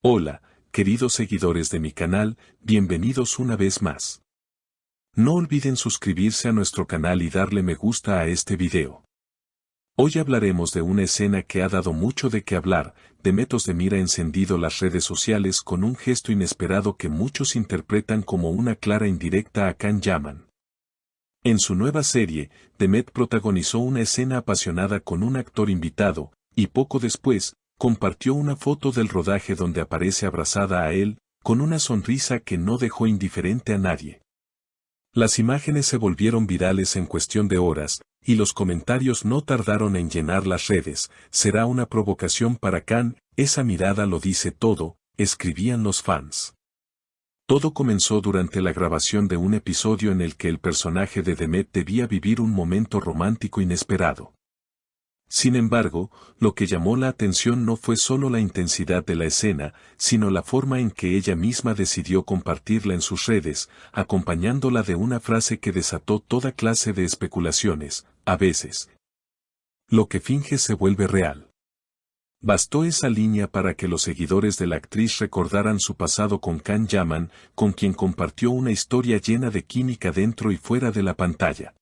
Hola, queridos seguidores de mi canal, bienvenidos una vez más. No olviden suscribirse a nuestro canal y darle me gusta a este video. Hoy hablaremos de una escena que ha dado mucho de qué hablar. Demet Özdemir ha encendido las redes sociales con un gesto inesperado que muchos interpretan como una clara indirecta a Can Yaman. En su nueva serie, Demet protagonizó una escena apasionada con un actor invitado, y poco después, compartió una foto del rodaje donde aparece abrazada a él, con una sonrisa que no dejó indiferente a nadie. Las imágenes se volvieron virales en cuestión de horas, y los comentarios no tardaron en llenar las redes. Será una provocación para Can, esa mirada lo dice todo, escribían los fans. Todo comenzó durante la grabación de un episodio en el que el personaje de Demet debía vivir un momento romántico inesperado. Sin embargo, lo que llamó la atención no fue solo la intensidad de la escena, sino la forma en que ella misma decidió compartirla en sus redes, acompañándola de una frase que desató toda clase de especulaciones. A veces, lo que finge se vuelve real. Bastó esa línea para que los seguidores de la actriz recordaran su pasado con Can Yaman, con quien compartió una historia llena de química dentro y fuera de la pantalla.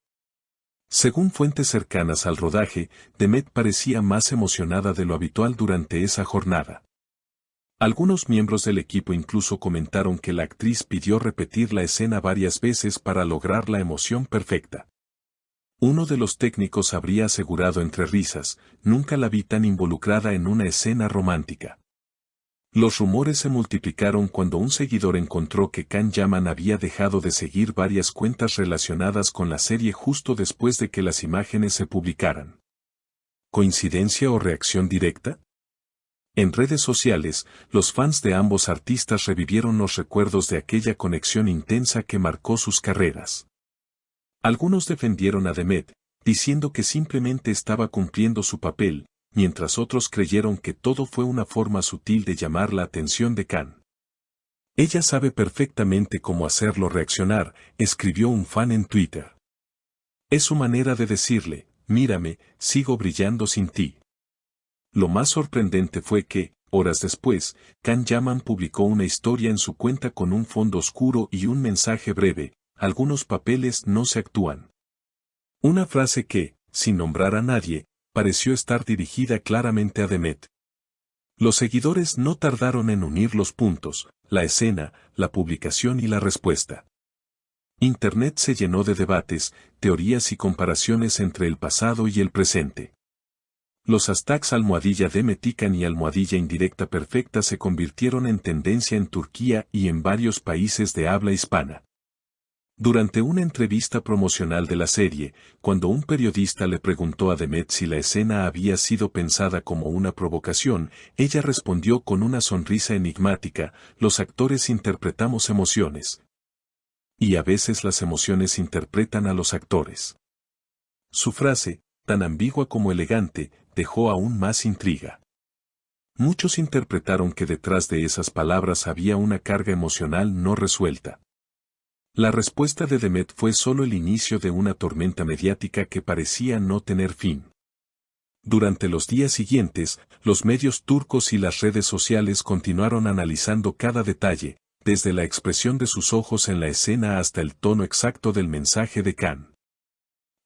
Según fuentes cercanas al rodaje, Demet parecía más emocionada de lo habitual durante esa jornada. Algunos miembros del equipo incluso comentaron que la actriz pidió repetir la escena varias veces para lograr la emoción perfecta. Uno de los técnicos habría asegurado entre risas, nunca la vi tan involucrada en una escena romántica. Los rumores se multiplicaron cuando un seguidor encontró que Can Yaman había dejado de seguir varias cuentas relacionadas con la serie justo después de que las imágenes se publicaran. ¿Coincidencia o reacción directa? En redes sociales, los fans de ambos artistas revivieron los recuerdos de aquella conexión intensa que marcó sus carreras. Algunos defendieron a Demet, diciendo que simplemente estaba cumpliendo su papel, mientras otros creyeron que todo fue una forma sutil de llamar la atención de Can. Ella sabe perfectamente cómo hacerlo reaccionar, escribió un fan en Twitter. Es su manera de decirle, mírame, sigo brillando sin ti. Lo más sorprendente fue que, horas después, Can Yaman publicó una historia en su cuenta con un fondo oscuro y un mensaje breve: algunos papeles no se actúan. Una frase que, sin nombrar a nadie, pareció estar dirigida claramente a Demet. Los seguidores no tardaron en unir los puntos, la escena, la publicación y la respuesta. Internet se llenó de debates, teorías y comparaciones entre el pasado y el presente. Los hashtags #Demetican y #indirecta perfecta se convirtieron en tendencia en Turquía y en varios países de habla hispana. Durante una entrevista promocional de la serie, cuando un periodista le preguntó a Demet si la escena había sido pensada como una provocación, ella respondió con una sonrisa enigmática: los actores interpretamos emociones. Y a veces las emociones interpretan a los actores. Su frase, tan ambigua como elegante, dejó aún más intriga. Muchos interpretaron que detrás de esas palabras había una carga emocional no resuelta. La respuesta de Demet fue solo el inicio de una tormenta mediática que parecía no tener fin. Durante los días siguientes, los medios turcos y las redes sociales continuaron analizando cada detalle, desde la expresión de sus ojos en la escena hasta el tono exacto del mensaje de Can.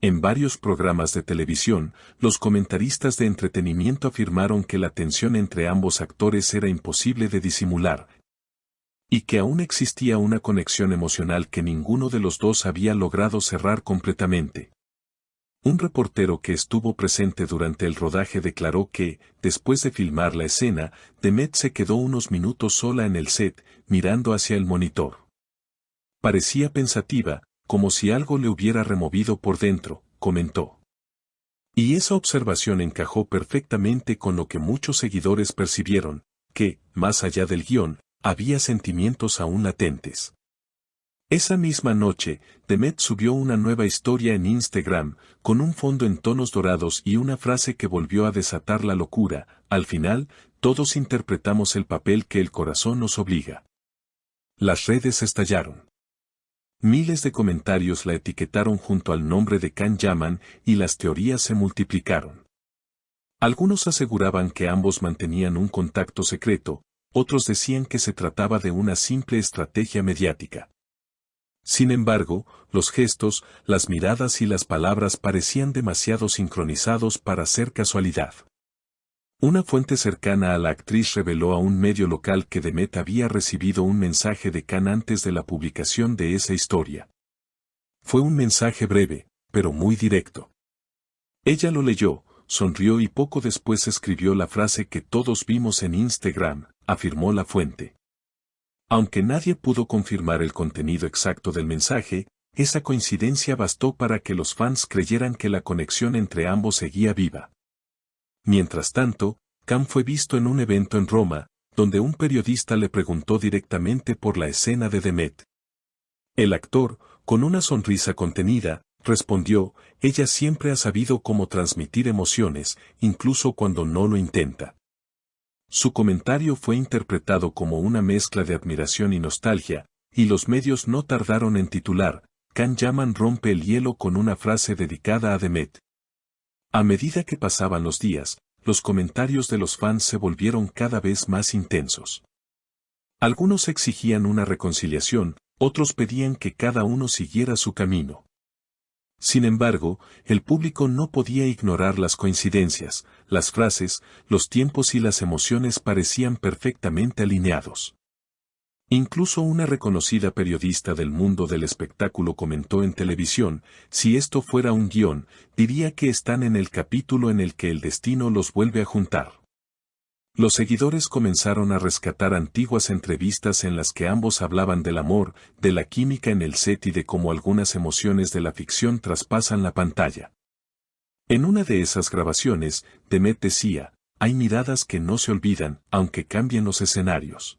En varios programas de televisión, los comentaristas de entretenimiento afirmaron que la tensión entre ambos actores era imposible de disimular, y que aún existía una conexión emocional que ninguno de los dos había logrado cerrar completamente. Un reportero que estuvo presente durante el rodaje declaró que, después de filmar la escena, Demet se quedó unos minutos sola en el set, mirando hacia el monitor. Parecía pensativa, como si algo le hubiera removido por dentro, comentó. Y esa observación encajó perfectamente con lo que muchos seguidores percibieron, que, más allá del guión, había sentimientos aún latentes. Esa misma noche, Demet subió una nueva historia en Instagram, con un fondo en tonos dorados y una frase que volvió a desatar la locura: al final, todos interpretamos el papel que el corazón nos obliga. Las redes estallaron. Miles de comentarios la etiquetaron junto al nombre de Can Yaman y las teorías se multiplicaron. Algunos aseguraban que ambos mantenían un contacto secreto, otros decían que se trataba de una simple estrategia mediática. Sin embargo, los gestos, las miradas y las palabras parecían demasiado sincronizados para ser casualidad. Una fuente cercana a la actriz reveló a un medio local que Demet había recibido un mensaje de Khan antes de la publicación de esa historia. Fue un mensaje breve, pero muy directo. Ella lo leyó, sonrió y poco después escribió la frase que todos vimos en Instagram, afirmó la fuente. Aunque nadie pudo confirmar el contenido exacto del mensaje, esa coincidencia bastó para que los fans creyeran que la conexión entre ambos seguía viva. Mientras tanto, Khan fue visto en un evento en Roma, donde un periodista le preguntó directamente por la escena de Demet. El actor, con una sonrisa contenida, respondió, ella siempre ha sabido cómo transmitir emociones, incluso cuando no lo intenta. Su comentario fue interpretado como una mezcla de admiración y nostalgia, y los medios no tardaron en titular, Khan Yaman rompe el hielo con una frase dedicada a Demet. A medida que pasaban los días, los comentarios de los fans se volvieron cada vez más intensos. Algunos exigían una reconciliación, otros pedían que cada uno siguiera su camino. Sin embargo, el público no podía ignorar las coincidencias, las frases, los tiempos y las emociones parecían perfectamente alineados. Incluso una reconocida periodista del mundo del espectáculo comentó en televisión, si esto fuera un guión, diría que están en el capítulo en el que el destino los vuelve a juntar. Los seguidores comenzaron a rescatar antiguas entrevistas en las que ambos hablaban del amor, de la química en el set y de cómo algunas emociones de la ficción traspasan la pantalla. En una de esas grabaciones, Demet decía, hay miradas que no se olvidan, aunque cambien los escenarios.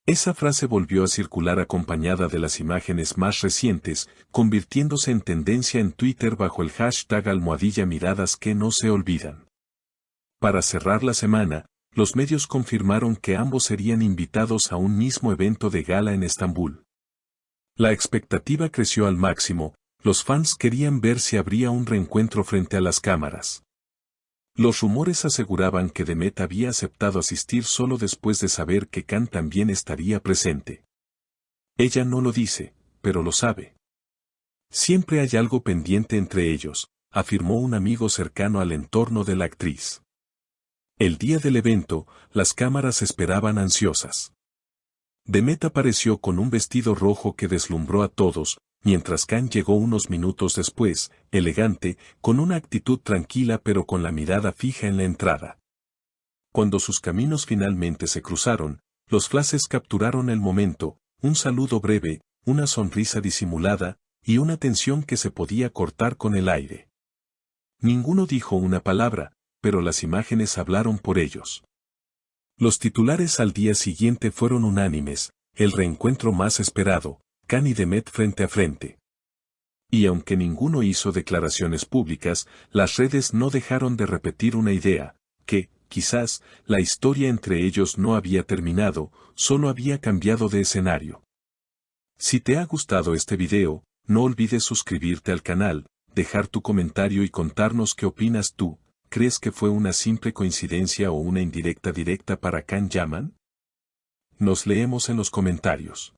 Esa frase volvió a circular acompañada de las imágenes más recientes, convirtiéndose en tendencia en Twitter bajo el hashtag #miradas que no se olvidan. Para cerrar la semana, los medios confirmaron que ambos serían invitados a un mismo evento de gala en Estambul. La expectativa creció al máximo, los fans querían ver si habría un reencuentro frente a las cámaras. Los rumores aseguraban que Demet había aceptado asistir solo después de saber que Khan también estaría presente. Ella no lo dice, pero lo sabe. Siempre hay algo pendiente entre ellos, afirmó un amigo cercano al entorno de la actriz. El día del evento, las cámaras esperaban ansiosas. Demet apareció con un vestido rojo que deslumbró a todos, mientras Khan llegó unos minutos después, elegante, con una actitud tranquila pero con la mirada fija en la entrada. Cuando sus caminos finalmente se cruzaron, los flashes capturaron el momento, un saludo breve, una sonrisa disimulada, y una tensión que se podía cortar con el aire. Ninguno dijo una palabra, pero las imágenes hablaron por ellos. Los titulares al día siguiente fueron unánimes, el reencuentro más esperado, Khan y Demet frente a frente. Y aunque ninguno hizo declaraciones públicas, las redes no dejaron de repetir una idea, que, quizás, la historia entre ellos no había terminado, solo había cambiado de escenario. Si te ha gustado este video, no olvides suscribirte al canal, dejar tu comentario y contarnos qué opinas tú. ¿Crees que fue una simple coincidencia o una indirecta directa para Khan Yaman? Nos leemos en los comentarios.